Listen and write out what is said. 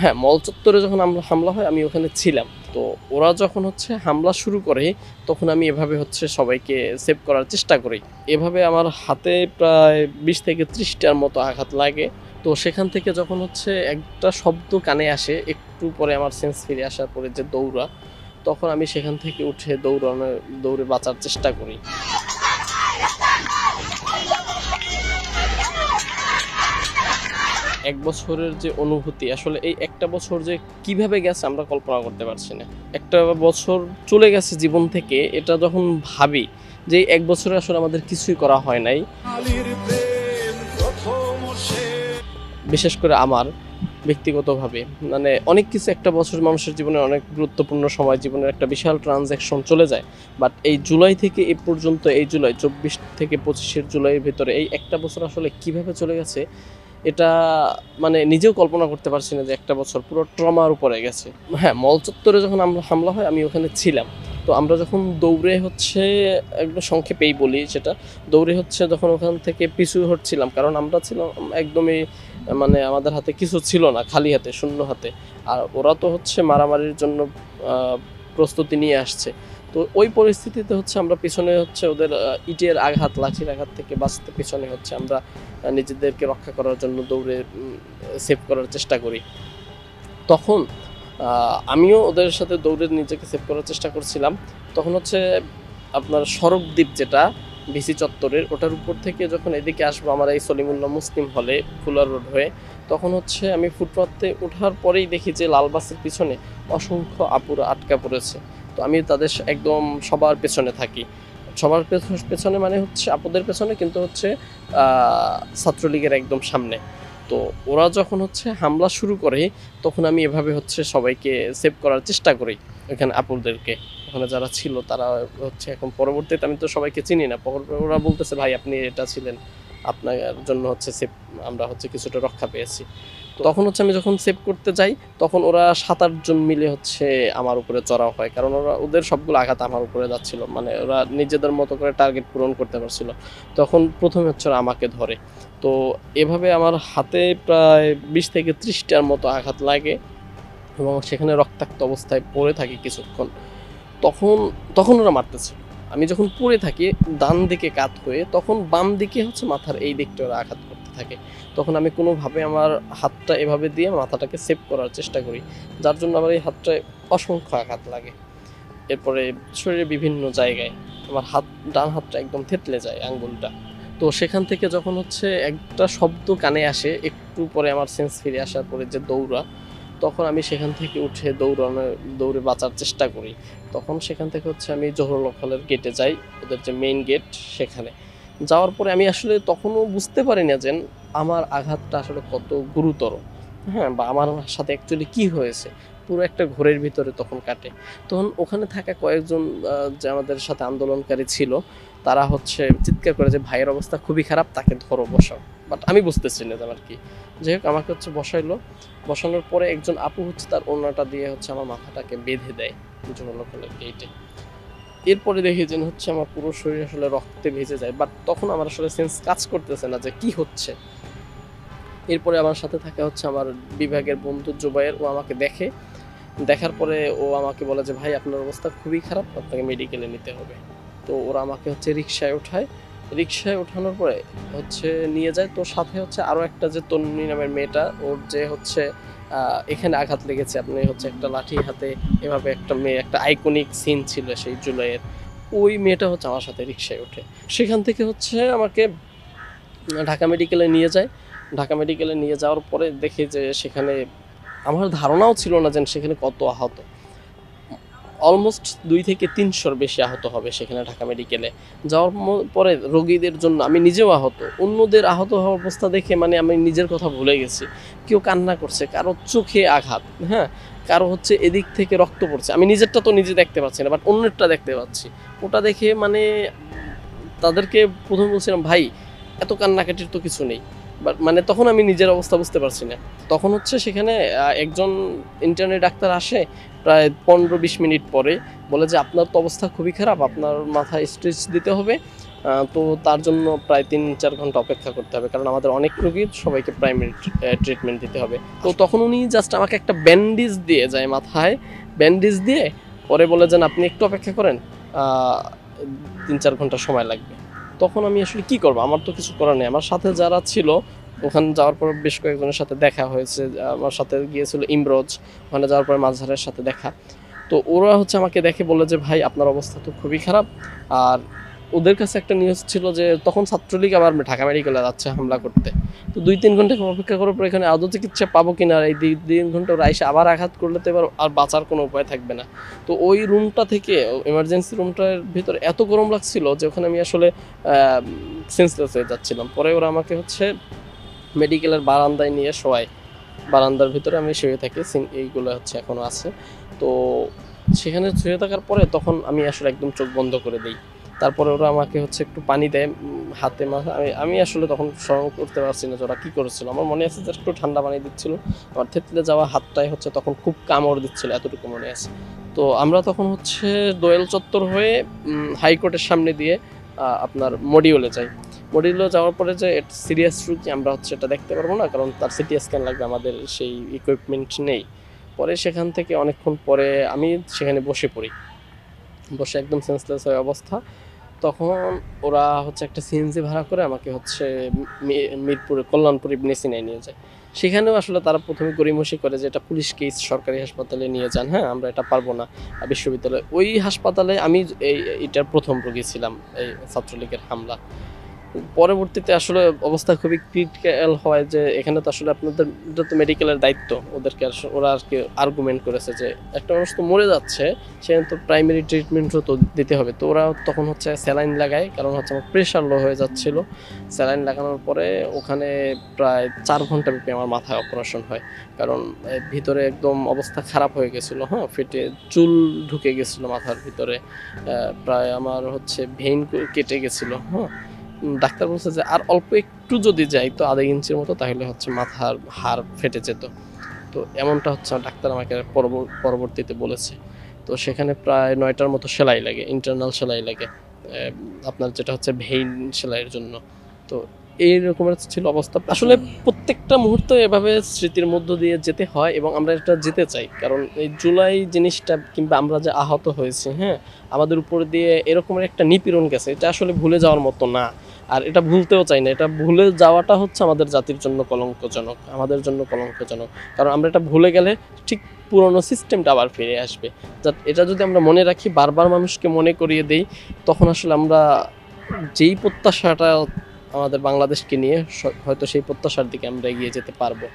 হ্যাঁ, মল চত্বরে যখন হামলা হয় আমি ওখানে ছিলাম। তো ওরা যখন হামলা শুরু করে তখন আমি এভাবে সবাইকে সেভ করার চেষ্টা করি। এভাবে আমার হাতে প্রায় ২০ থেকে ৩০ টার মতো আঘাত লাগে। তো সেখান থেকে যখন একটা শব্দ কানে আসে, একটু পরে আমার সেন্স ফিরে আসার পরে যে দৌড়া, তখন আমি সেখান থেকে উঠে দৌড়ে বাঁচার চেষ্টা করি। ১ বছরের যে অনুভূতি, আসলে এই একটা বছর যে কিভাবে গেছে আমরা কল্পনা করতে পারছি না। একটা বছর চলে গেছে জীবন থেকে, এটা যখন ভাবি যে ১ বছরে আসলে আমাদের কিছুই করা হয় নাই। বিশেষ করে আমার ব্যক্তিগতভাবে মানে অনেক কিছু, একটা বছর মানুষের জীবনে অনেক গুরুত্বপূর্ণ সময়, জীবনের একটা বিশাল ট্রানজ্যাকশন চলে যায়। বাট এই জুলাই থেকে এ পর্যন্ত, এই জুলাই ২৪ থেকে ২৫ জুলাইয়ের ভেতরে এই একটা বছর আসলে কিভাবে চলে গেছে, এটা মানে নিজেও কল্পনা করতে পারছি না যে একটা বছর পুরো ট্রমার উপরে গেছে। হ্যাঁ, মল চত্বরে যখন হামলা হয় আমি ওখানে ছিলাম। তো আমরা যখন দৌড়ে একদম সংক্ষেপেই বলি সেটা, দৌড়ে যখন ওখান থেকে পিছু হটছিলাম, কারণ আমরা ছিলাম একদমই মানে আমাদের হাতে কিছু ছিল না, খালি হাতে, শূন্য হাতে। আর ওরা তো মারামারির জন্য প্রস্তুতি নিয়ে আসছে। তো ওই পরিস্থিতিতে আমরা পিছনে ওদের ইটের আঘাত, লাঠির আঘাত থেকে বাঁচতে পিছনে আমরা নিজেদেরকে রক্ষা করার জন্য দৌড়ে সেভ করার চেষ্টা করি। তখন আমিও ওদের সাথে দৌড়ে নিজেকে সেভ করার চেষ্টা করছিলাম। তখন আপনার সড়কদ্বীপ, যেটা ভিসি চত্বরের, ওটার উপর থেকে যখন এদিকে আসবো আমার এই সলিমুল্লাহ মুসলিম হলে ফুলার রোড হয়ে, তখন আমি ফুটপাতে ওঠার পরেই দেখি যে লাল বাসের পিছনে অসংখ্য আপুরা আটকা পড়েছে। তো আমি তাদের একদম সবার পেছনে থাকি। সবার পেছনে মানে আপুদের পেছনে, কিন্তু ছাত্রলীগের একদম সামনে। তো ওরা যখন হামলা শুরু করে তখন আমি এভাবে সবাইকে সেভ করার চেষ্টা করি, এখানে আপুদেরকে। ওখানে যারা ছিল তারা এখন পরবর্তীতে, আমি তো সবাইকে চিনি না, ওরা বলতেছে ভাই আপনি এটা ছিলেন, আপনার জন্য সেভ, আমরা কিছুটা রক্ষা পেয়েছি। তখন আমি যখন সেভ করতে যাই তখন ওরা ৭-৮ জন মিলে আমার উপরে চড়াও হয়, কারণ ওদের সবগুলো আঘাত আমার উপরে যাচ্ছিল, মানে ওরা নিজেদের মতো করে টার্গেট পূরণ করতে পারছিল। তখন প্রথমে ওরা আমাকে ধরে। তো এভাবে আমার হাতে প্রায় ২০ থেকে ৩০ টার মতো আঘাত লাগে এবং সেখানে রক্তাক্ত অবস্থায় পড়ে থাকি কিছুক্ষণ। তখন ওরা মারতেছে। আমি যখন পড়ে থাকি ডান দিকে কাত হয়ে, তখন বাম দিকে মাথার এই দিকটা ওরা আঘাত করতে থাকে। তখন আমি কোনোভাবে আমার হাতটা এভাবে দিয়ে মাথাটাকে সেভ করার চেষ্টা করি, যার জন্য আমার এই হাতটায় অসংখ্য আঘাত লাগে। এরপরে শরীরের বিভিন্ন জায়গায় আমার ডান হাতটা একদম থেতলে যায়, আঙ্গুলটা। তো সেখান থেকে যখন একটা শব্দ কানে আসে, একটু পরে আমার সেন্স ফিরে আসার পরে যে দৌড়া, তখন আমি সেখান থেকে উঠে দৌড়ে বাঁচার চেষ্টা করি। তখন সেখান থেকে আমি জহুরুল হলের গেটে যাই, ওদের যে মেইন গেট, সেখানে যাওয়ার পরে আমি আসলে তখনও বুঝতে পারি না যে আমার আঘাতটা আসলে কত গুরুতর, হ্যাঁ, বা আমার সাথে অ্যাকচুয়ালি কী হয়েছে। পুরো একটা ঘোরের ভিতরে তখন কাটে। তখন ওখানে থাকা কয়েকজন যে আমাদের সাথে আন্দোলনকারী ছিল, তারা চিৎকার করে যে ভাইয়ের অবস্থা খুবই খারাপ, তাকে ধরো, বসাও। বাট আমি বুঝতেছি না আর কি। যাই হোক, আমাকে বসাইলো। বসানোর পরে একজন আপু তার ওড়নাটা দিয়ে আমার মাথাটাকে বেঁধে দেয় জহুরুল হলের গেটে। এরপরে দেখি যে আমার পুরো শরীর আসলে রক্তে ভেজে যায়, বাট তখন আমার আসলে সেন্স কাজ করতেছে না যে কি হচ্ছে। এরপরে আমার সাথে থাকা আমার বিভাগের বন্ধু জুবায়ের, ও আমাকে দেখার পরে ও আমাকে বলে যে ভাই আপনার অবস্থা খুবই খারাপ, আপনাকে মেডিকেলে নিতে হবে। তো ওরা আমাকে রিকশায় ওঠায়। রিকশায় ওঠানোর পরে নিয়ে যায়। তো সাথে আরও একটা যে তন্নি নামের মেয়েটা, ওর যে এখানে আঘাত লেগেছে, আপনি একটা লাঠি হাতে, এভাবে একটা মেয়ে, একটা আইকনিক সিন ছিল সেই জুলাইয়ের, ওই মেয়েটা আমার সাথে রিকশায় ওঠে। সেখান থেকে আমাকে ঢাকা মেডিকেলে নিয়ে যায়। ঢাকা মেডিকেলে নিয়ে যাওয়ার পরে দেখি যে সেখানে আমার ধারণাও ছিল না যে সেখানে কত আহত, অলমোস্ট ২ থেকে ৩০০-র বেশি আহত হবে সেখানে ঢাকা মেডিকেলে। যাওয়ার পরে রোগীদের জন্য আমি নিজেও আহত, অন্যদের আহত হওয়ার অবস্থা দেখে মানে আমি নিজের কথা ভুলে গেছি। কেউ কান্না করছে, কারো চোখে আঘাত, হ্যাঁ, কারো এদিক থেকে রক্ত পড়ছে। আমি নিজেরটা তো নিজে দেখতে পাচ্ছি না, বাট অন্যেরটা দেখতে পাচ্ছি। ওটা দেখে মানে তাদেরকে প্রথমে বলছিলাম ভাই এত কান্নাকাটির তো কিছু নেই, বাট মানে তখন আমি নিজের অবস্থা বুঝতে পারছি না। তখন সেখানে একজন ইন্টার্নি ডাক্তার আসে প্রায় ১৫-২০ মিনিট পরে, বলে যে আপনার তো অবস্থা খুবই খারাপ, আপনার মাথায় স্টিচ দিতে হবে, তো তার জন্য প্রায় ৩-৪ ঘন্টা অপেক্ষা করতে হবে, কারণ আমাদের অনেক রোগীর সবাইকে প্রাইমারি ট্রিটমেন্ট দিতে হবে। তো তখন উনি জাস্ট আমাকে একটা ব্যান্ডেজ দিয়ে যায় মাথায়, ব্যান্ডেজ দিয়ে পরে বলে যেন আপনি একটু অপেক্ষা করেন, ৩-৪ ঘন্টা সময় লাগবে। তখন আমি আসলে কি করবো, আমার তো কিছু করার নেই। আমার সাথে যারা ছিল, ওখানে যাওয়ার পর বেশ কয়েকজনের সাথে দেখা হয়েছে, আমার সাথে গিয়েছিল ইমরোজ, ওখানে যাওয়ার পর মাজহারের সাথে দেখা। তো ওরা হচ্ছে আমাকে দেখে বলে যে ভাই আপনার অবস্থা তো খুবই খারাপ। আর ওদের কাছে একটা নিউজ ছিল যে তখন ছাত্রলীগ আবার ঢাকা মেডিকেলে যাচ্ছে হামলা করতে। তো ২-৩ ঘন্টা অপেক্ষা করার পর এখানে আদৌ চিকিৎসা পাবো কিনা, এই ২-৩ ঘন্টা ওরা এসে আবার আঘাত করলে তো এবার আর বাঁচার কোনো উপায় থাকবে না। তো ওই রুমটা থেকে, এমার্জেন্সি রুমটার ভিতরে এত গরম লাগছিল যে ওখানে আমি আসলে সেন্সলেস হয়ে যাচ্ছিলাম। পরে ওরা আমাকে হচ্ছে মেডিকেলের বারান্দায় নিয়ে শোয়ায়, বারান্দার ভিতরে আমি শুয়ে থাকি, এইগুলো হচ্ছে এখনও আছে। তো সেখানে শুয়ে থাকার পরে তখন আমি আসলে একদম চোখ বন্ধ করে দিই। তারপরে ওরা আমাকে হচ্ছে একটু পানি দেয় হাতে মাথা, আমি আসলে তখন স্মরণ করতে পারছি না যে ওরা কী করেছিল। আমার মনে আছে যে একটু ঠান্ডা পানি দিচ্ছিল, আমার থেতলে যাওয়া হাতটায় হচ্ছে তখন খুব কামড় দিচ্ছিল, এতটুকু মনে আছে। তো আমরা তখন হচ্ছে দোয়েল চত্বর হয়ে হাইকোর্টের সামনে দিয়ে আপনার মডিউলে যাই। মডিউলে যাওয়ার পরে যে সিরিয়াস রোগী আমরা হচ্ছে এটা দেখতে পারবো না, কারণ তার সিটি স্ক্যান লাগবে, আমাদের সেই ইকুইপমেন্ট নেই। পরে সেখান থেকে অনেকক্ষণ পরে আমি সেখানে বসে পড়ি, বসে একদম সেন্সলেস হয়ে অবস্থা। তখন ওরা হচ্ছে একটা সিএনজি ভাড়া করে আমাকে হচ্ছে মিরপুরে কল্যাণপুর ইবনে সিনায় নিয়ে যায়। সেখানেও আসলে তারা প্রথমে গড়িমসি করে যে এটা পুলিশ কেস, সরকারি হাসপাতালে নিয়ে যান, হ্যাঁ আমরা এটা পারবো না বিশ্ববিদ্যালয়ে। ওই হাসপাতালে আমি এটার প্রথম রোগী ছিলাম এই ছাত্রলীগের হামলা। পরবর্তীতে আসলে অবস্থা খুবই ক্রিটিক্যাল হয় যে এখানে তো আসলে আপনাদের, এটা তো মেডিকেলের দায়িত্ব, ওদেরকে ওরা আর কি আর্গুমেন্ট করেছে যে একটা মানুষ তো মরে যাচ্ছে, সেখানে তো প্রাইমারি ট্রিটমেন্টও তো দিতে হবে। তো ওরা তখন হচ্ছে স্যালাইন লাগায়, কারণ হচ্ছে আমার প্রেশার লো হয়ে যাচ্ছিল। স্যালাইন লাগানোর পরে ওখানে প্রায় ৪ ঘন্টা ব্যাপী আমার মাথায় অপারেশন হয়, কারণ ভিতরে একদম অবস্থা খারাপ হয়ে গেছিলো, হ্যাঁ ফেটে চুল ঢুকে গেছিলো মাথার ভিতরে, প্রায় আমার হচ্ছে ভেইন কেটে গেছিলো। হ্যাঁ, ডাক্তার বলছে যে আর অল্প একটু যদি যাই তো ১/২ ইঞ্চির মতো, তাহলে হচ্ছে মাথার হাড় ফেটে যেত। তো এমনটা হচ্ছে ডাক্তার আমাকে পরবর্তীতে বলেছে। তো সেখানে প্রায় ৯টার মতো সেলাই লাগে, ইন্টারনাল সেলাই লাগে, আপনার যেটা হচ্ছে ভেইন সেলাইয়ের জন্য। তো এই রকমের ছিল অবস্থা। আসলে প্রত্যেকটা মুহূর্তে এভাবে স্মৃতির মধ্য দিয়ে যেতে হয় এবং আমরা এটা যেতে চাই, কারণ এই জুলাই জিনিসটা কিংবা আমরা যে আহত হয়েছি, হ্যাঁ আমাদের উপর দিয়ে এরকমের একটা নিপীড়ন গেছে, এটা আসলে ভুলে যাওয়ার মতো না। আর এটা ভুলতেও চাই না, এটা ভুলে যাওয়াটা হচ্ছে আমাদের জাতির জন্য কলঙ্কজনক, আমাদের জন্য কলঙ্কজনক। কারণ আমরা এটা ভুলে গেলে ঠিক পুরনো সিস্টেমটা আবার ফিরে আসবে। এটা যদি আমরা মনে রাখি, বারবার মানুষকে মনে করিয়ে দেই, তখন আসলে আমরা যেই প্রত্যাশাটা আমাদের বাংলাদেশকে নিয়ে, হয়তো সেই প্রত্যাশার দিকে আমরা এগিয়ে যেতে পারবো।